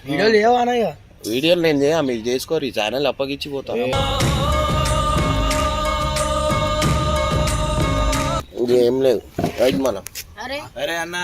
వీడియోలు ఏమన్నాయి వీడియోలు నేను చేయ మీరు చేసుకోరు ఈ ఛానల్ అప్పగిచ్చిపోతా ఇంకేం లేదు రైట్ మనం అరే అన్న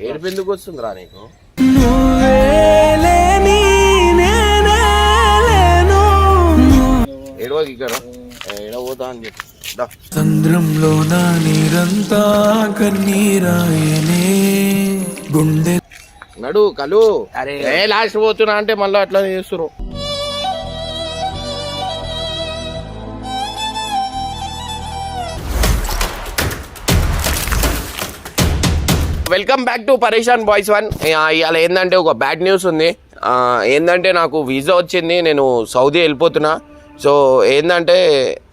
ఏడుపు ఎందుకు వస్తుంది రా నీకు ఏడవకి ఇక్కడ ఏడవతా అని చెప్పి చంద్రంలో నా నీరంతా కన్నీరాయనే గుండె నడు కలు అరే లాస్ట్ పోతున్నా అంటే మళ్ళీ అట్లా చేస్తున్నారు. వెల్కమ్ బ్యాక్ టు పరేషాన్ బాయ్స్ 1. ఇవాళ ఏంటంటే ఒక బ్యాడ్ న్యూస్ ఉంది. ఏంటంటే నాకు వీసా వచ్చింది, నేను సౌదీ వెళ్ళిపోతున్నా. సో ఏంటంటే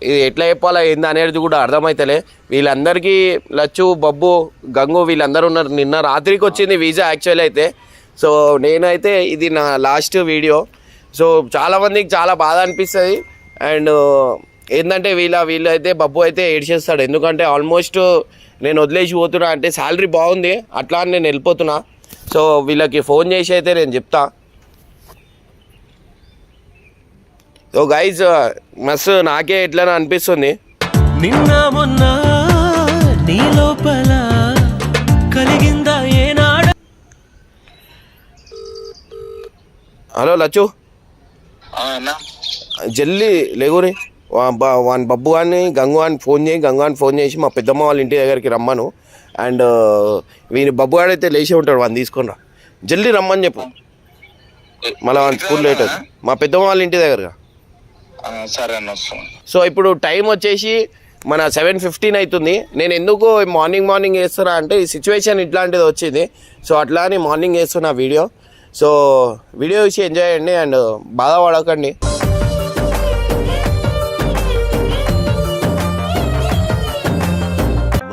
ఇది ఎట్లా చెప్పాలా ఏంది అనేది కూడా అర్థమవుతలే. వీళ్ళందరికీ లచ్చు, బబ్బు, గంగు వీళ్ళందరూ ఉన్నారు. నిన్న రాత్రికి వచ్చింది వీసా యాక్చువల్ అయితే. సో నేనైతే ఇది నా లాస్ట్ వీడియో. సో చాలామందికి చాలా బాధ అనిపిస్తుంది. అండ్ ఏంటంటే వీళ్ళు అయితే బబ్బు అయితే ఏడ్చేస్తాడు. ఎందుకంటే ఆల్మోస్ట్ నేను వదిలేసి పోతున్నా అంటే శాలరీ బాగుంది అట్లా అని నేను వెళ్ళిపోతున్నా. సో వీళ్ళకి ఫోన్ చేసి అయితే నేను చెప్తా. సో గైజ్ మస్తు నాకే ఎట్లా అనిపిస్తుంది. నిన్న మొన్న నీ లోపల కలిగిందా ఏనాడ. హలో లచ్చు, జల్దీ లేగురి వాని బబ్బు కానీ గంగు అని ఫోన్ చేయి. గంగు అని ఫోన్ చేసి మా పెద్దమ్మ వాళ్ళ ఇంటి దగ్గరికి రమ్మను. అండ్ వీని బబ్బు గాడైతే లేచి ఉంటాడు, వాడిని తీసుకొని రా. జల్దీ రమ్మని చెప్పు, మళ్ళీ వాని స్కూల్ లేట్ అవుతుంది. మా పెద్దమ్మ వాళ్ళ ఇంటి దగ్గరగా. సో ఇప్పుడు టైం వచ్చేసి మన 7:15 అవుతుంది. నేను ఎందుకు మార్నింగ్ వేస్తున్నా అంటే ఈ సిచ్యువేషన్ ఇట్లాంటిది వచ్చింది. సో అట్లా అని మార్నింగ్ వేస్తున్నా వీడియో. సో వీడియో చూసి ఎంజాయ్ చేయండి అండ్ బాధపడకండి.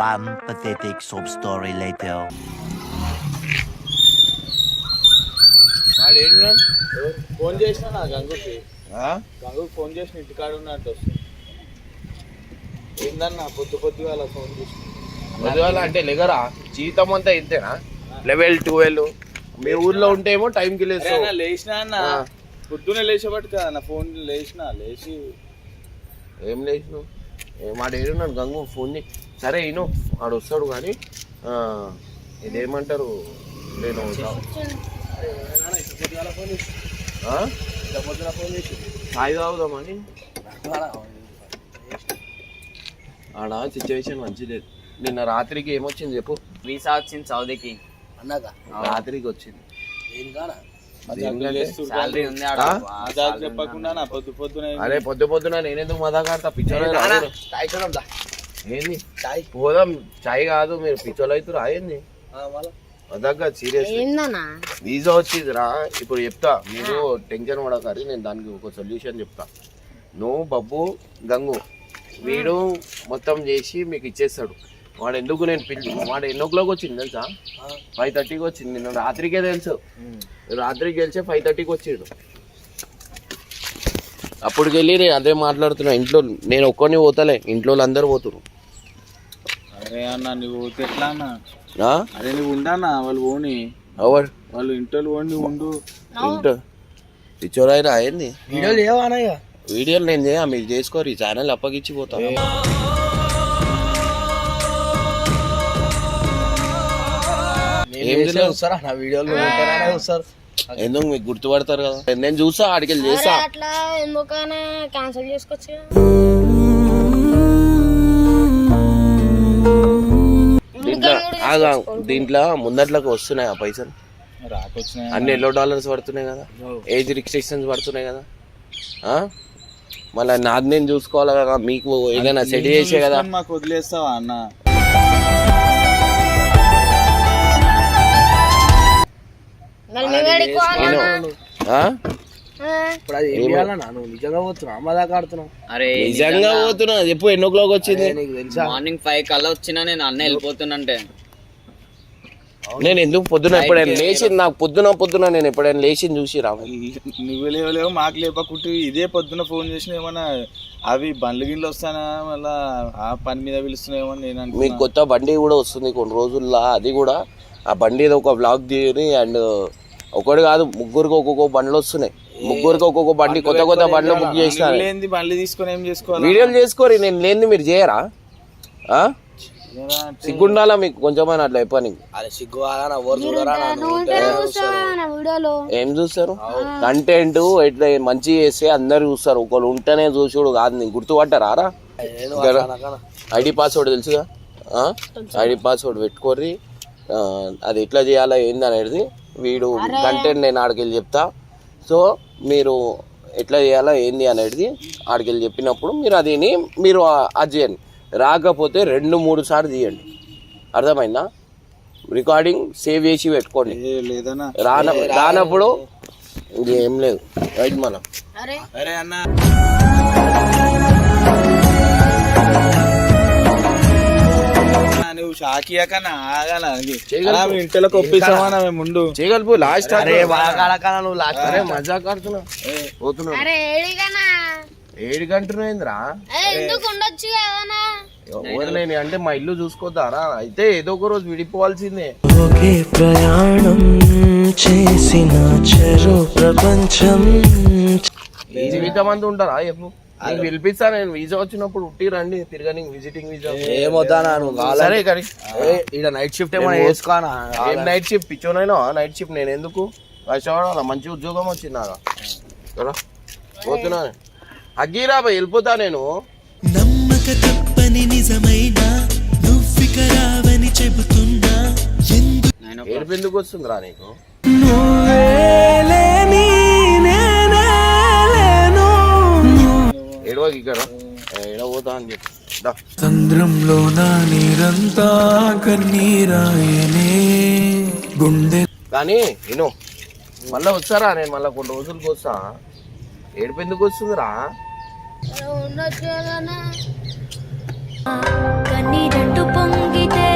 One pathetic sob story later. Phone చేసిన నా గంగుకి ఫోన్ చేసిన ఇంటికాడ ఉన్నట్టు వస్తుంది. ఏందన్నా పొద్దుగాల ఫోన్ చేసిన పొద్దుగాల అంటే లేగరా జీతం అంతా ఇంతేనా? 11, 12 మీ ఊర్లో ఉంటే ఏమో టైంకి లేచినా అన్న పొద్దునే లేచేపట్టు కదా నా ఫోన్ లేచి ఏం లేచినావు? మాట ఏడున్నాడు గంగు ఫోన్ చేయి. సరే ఈను వాడు వస్తాడు కానీ ఇదేమంటారు నేను సాయి తాగుదామని. ఆడ సిచ్యువేషన్ మంచిది. నిన్న రాత్రికి ఏమొచ్చింది చెప్పు? వీసా వచ్చింది సౌదీకి అన్నాక రాత్రికి వచ్చింది. సాలరీ ఉంది చెప్పకుండా అరే పొద్దున నేనెందుకు మదాకాడతా? పిచ్చోలు ఏంది పోదాం? చాయ్ కాదు మీరు పిచ్చోలు అవుతారు. అయింది అదగ్గ సీరియస్ వీసా వచ్చింది రా. ఇప్పుడు చెప్తా, మీరు టెన్షన్ పడకారి. నేను దానికి ఒక సొల్యూషన్ చెప్తా. నువ్వు బబ్బు గంగు వీడు మొత్తం చేసి మీకు ఇచ్చేస్తాడు. వాడు ఎందుకు నేను వాడు ఎన్నో క్లాక్ వచ్చింది తెలుసా? 5:30కి వచ్చింది. నిన్న రాత్రికే తెలుసు. రాత్రికి గెలిచే 5:30కి వచ్చిండు. అప్పటికి వెళ్ళి నేను అదే మాట్లాడుతున్నా. ఇంట్లో నేను ఒక్కడిని పోతలే, ఇంట్లో అందరూ పోతురు. అరే అన్న నువ్వు ఎట్లా అన్న? అరే నువ్వు ఉండన్నా, వాళ్ళు పోని వాళ్ళు ఇంట్లో పోండి ఉండు. ఇంట్లో పిచ్చోరాయిరా అయింది. వీడియోలు ఏమన్నాయి? వీడియోలు నేను చేయ మీరు చేసుకోరు ఈ ఛానల్ అప్పగిచ్చిపోతా. వస్తారా నా వీడియోలు? వస్తారు ఎందుకు మీకు గుర్తుపడతారు కదా. నేను చూసా ఆడికి చేసా. అట్లా ఎందుకనే క్యాన్సిల్ చేసుకోవచ్చు. దీంట్లో ముందట్లోకి వస్తున్నాయి ఆ పైసలు అన్ని $10 పడుతున్నాయి కదా. ఏజ్ రిస్ట్రిక్షన్స్ పడుతున్నాయి కదా. మళ్ళీ నాది నేను చూసుకోవాలి కదా. మీకు ఏదైనా సెట్ చేసే కదా. మాకు వదిలేస్తావా అన్న? నిజంగా పోతున్నా చెప్పు. ఎన్నో క్లాక్ వచ్చింది? మార్నింగ్ 5 కల్లా వచ్చినా నేను అన్న వెళ్ళిపోతున్నంటే నేను ఎందుకు పొద్దున ఎప్పుడైనా లేచింది నాకు పొద్దున నేను ఎప్పుడైనా లేచింది చూసి రా నువ్వు లేవలేవు మాకు లేపకుంటే ఇదే పొద్దున ఫోన్ చేసిన ఏమన్నా అవి బండ్లు గిన్నెలు వస్తానా మళ్ళా ఆ పని మీద పిలుస్తున్నాయేమో నేను మీకు అనుకున్నా. కొత్త బండి కూడా వస్తుంది కొన్ని రోజుల్లో, అది కూడా ఆ బండి ఏదో ఒక బ్లాగ్ తీయని అండ్ ఒకటి కాదు ముగ్గురికి ఒక్కొక్క బండ్లు వస్తున్నాయి, ముగ్గురికి ఒక్కొక్క బండి కొత్త బండ్లు బుక్ చేసిన. లేనిది బండ్లు తీసుకొని ఏం చేసుకోవాలి? వీడియోలు చేసుకోరు, నేను లేనిది మీరు చేయరా? సిగ్గుండాలా మీకు కొంచెమైనా అట్లా చెప్పని? వీడియోలో ఏం చూస్తారు? కంటెంట్ ఎట్లా మంచి చేస్తే అందరు చూస్తారు, ఒకళ్ళు ఉంటేనే చూసుడు కాదు. నీకు గుర్తుపట్టారా? ఐడి పాస్వర్డ్ తెలుసుగా, ఐడి పాస్వర్డ్ పెట్టుకోర్రి. అది ఎట్లా చేయాలో ఏంది అనేది వీడు కంటెంట్ నేను ఆడికెళ్ళి చెప్తా. సో మీరు ఎట్లా చేయాలో ఏంది అనేది ఆడికెళ్ళి చెప్పినప్పుడు మీరు అదిని మీరు అది చేయండి. రాకపోతే 2-3 సార్లు తీయండి, అర్థమైందా? రికార్డింగ్ సేవ్ చేసి పెట్టుకోండి. లేదన్నా రానప్పుడు ఇంకేం లేదు. రైట్ మనం అరే అన్న నువ్వు షాకియాకన్నా ఆగానా ఇంటిలోకి ఒప్పిస్తామా మేము ముందు చేయగలుపు లాస్ట్ నువ్వు లాస్ట్ అరే మజాక్ ఆడుతున్నా పోతున్నా. అరే ఏడిగానా 7 గంటలు అయిందిరా, ఎందుకు ఉండొచ్చు కదనా? ఎవరిలేని అంటే మా ఇల్లు చూసుకోద్దారా? అయితే ఏదో ఒక రోజు విడిపోవాల్సిందే. ఒకే ప్రయాణం చేసిన చెరు ప్రపంచం. జీవితం అంతా ఉంటారా చెప్పు? నీకు పిలిపిస్తా నేను, వీసా వచ్చినప్పుడు ఉట్టి రండి తిరగని, విజిటింగ్ వీసా. ఏమొద్దా సరే కానీ ఇక్కడ నైట్ షిఫ్ట్ ఏమైనా వేసుకోనా? ఏం నైట్ షిఫ్ట్ పిచ్చోనైనా నైట్ షిఫ్ట్ నేను ఎందుకు? కష్టపడాలా, మంచి ఉద్యోగం వచ్చింది నాగా కదా. పోతున్నా అగ్గీరా పోయి వెళ్ళిపోతా నేను. నమ్మక తప్పని నిజమైన నువ్విక రావని చెబుతున్నా, ఏడుపు ఎందుకు వస్తుందిరా నీకు? ఏడవకి ఇక్కడ ఏడవతా అని చెప్పి చంద్రంలో నా నీరంతా కన్నీరాయనే గుండె. కానీ నేను మళ్ళీ వస్తారా? నేను మళ్ళీ కొన్ని రోజులకి వస్తా. ఏడుపు ఎందుకు వస్తుందిరా? ఉండొచ్చు కదనా? కన్నీరంటూ పొంగితే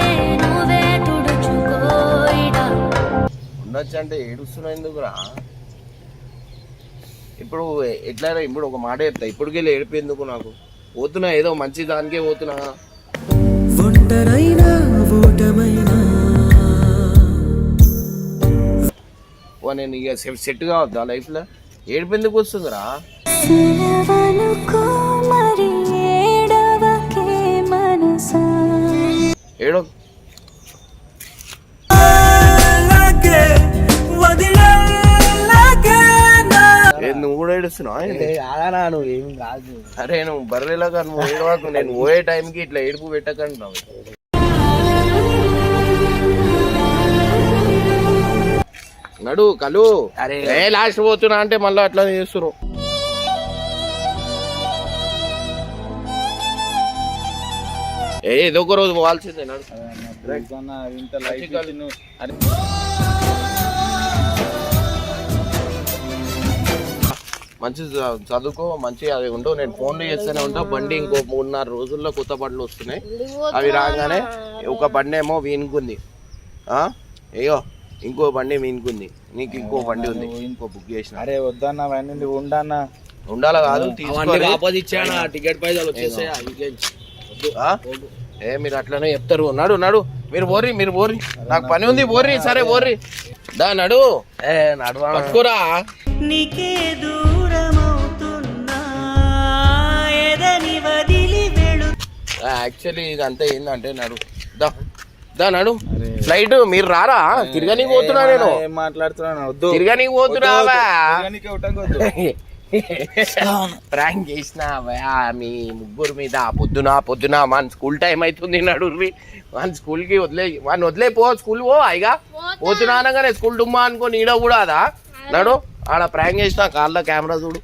నువ్వే తుడుచుకోయిడా. ఉండొచ్చు అంటే ఏడుస్తున్నా ఎందుకురా? ఇప్పుడు ఎట్లయినా ఇప్పుడు ఒక మాట చెప్తా, ఇప్పటికెళ్ళి ఏడుపు ఎందుకు నాకు? పోతున్నా ఏదో మంచి దానికే పోతున్నా. ఒంటరైనా ఓటమైనా నేను ఇక సెట్ కావద్దా లైఫ్లో? ఏడుపు ఎందుకు వస్తుందిరా? ఏడో నువ్వు కూడా ఏడుస్తున్నావు? నువ్వు ఏం కాదు. అరే నువ్వు బర్రెలాగా నువ్వు ఏడవాకు, నేను పోయే టైంకి ఇట్లా ఏడుపు పెట్టకంటున్నావు. నడు కలు. అరే లాస్ట్ పోతున్నా అంటే మళ్ళీ అట్లా చేస్తున్నారు. ఏదో ఒక రోజు పోవాల్సిందే. నడు ఇంత లైఫ్ నువ్వు మంచి చదువుకో, మంచి అది ఉండవు. నేను ఫోన్లు చేస్తూనే ఉంటా. బండి ఇంకో 3-4 రోజుల్లో కొత్త బండ్లు వస్తున్నాయి. అవి రాగానే ఒక బండి ఏమో వీనుకుంది, అయ్యో ఇంకో బండి వీనుకుంది, నీకు ఇంకో బండి ఉంది, ఇంకో బుక్ చేసిన. అరే వద్దన్నా అవన్నీ ఉండన్నా. ఉండాలా కాదు టికెట్ పైసలు వచ్చేసాయి. ఏ మీరు అట్లనే చెప్తారు. నడు నడు మీరు పోర్రి, మీరు పోర్రి, నాకు పని ఉంది పోర్రి. సరే పోర్రి, దా నడు. పట్టుకోరా. నీకే దూరమవుతున్నా ఎదని వదిలి వెళ్ళు. యాక్చువల్లీ ఇదంతా ఏంటంటే నడు దా దా నడు. ఫ్లైట్ మీరు రారా? తిరగనీకి పోతున్నా నేను. ఏం మాట్లాడుతున్నాను? వద్దు తిరగనీకి పోతున్నావా? వద్దు. ప్రాంక్ చేసినావా మీ ముగ్గురు మీద? పొద్దున మన స్కూల్ టైం అవుతుంది, నడుర్రి. మన స్కూల్కి వాడిని వదిలే పో, స్కూల్ పో. అయిగా పోతున్నా అనగానే స్కూల్ డుమ్మా అనుకో. నీడ కూడా అదా? నడు. ఆడ ప్రాంక్ చేసిన కాళ్ళ కెమెరా చూడు.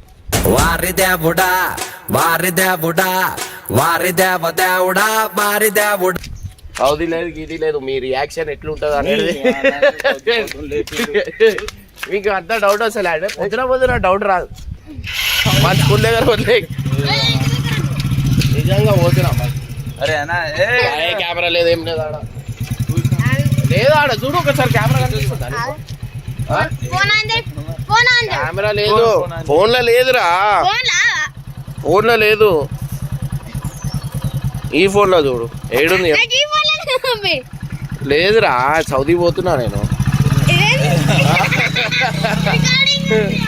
వారి దేవుడా వారి దేవుడా వారి దేవదేవుడా వారి దేవుడా. అవుది లేదు గీది లేదు, మీ రియాక్షన్ ఎట్లుంటది అనేది మీకు అంత డౌట్ అసలు. అంటే పొద్దున డౌట్ రాదు. మన స్కూల్ దగ్గర వదిలే నిజంగా పోతున్నాం. అరే అన్నా కెమెరా లేదు, ఏం లేదు ఆడ. లేదు ఆడ చూడు ఒకసారి కెమెరా కనిపిస్తుందా నీకు? ఆ? ఫోన్ ఆన్ చేయి, ఫోన్ ఆన్ చేయి. కెమెరా లేదు ఫోన్లో లేదురా ఫోన్లా? ఫోన్లో లేదు ఈ ఫోన్లో చూడు ఏడుంది చెప్పు. నాకు ఈ ఫోన్లో ఉంది. లేదురా సౌదీ పోతున్నా నేను రికార్డింగ్ ఉంది.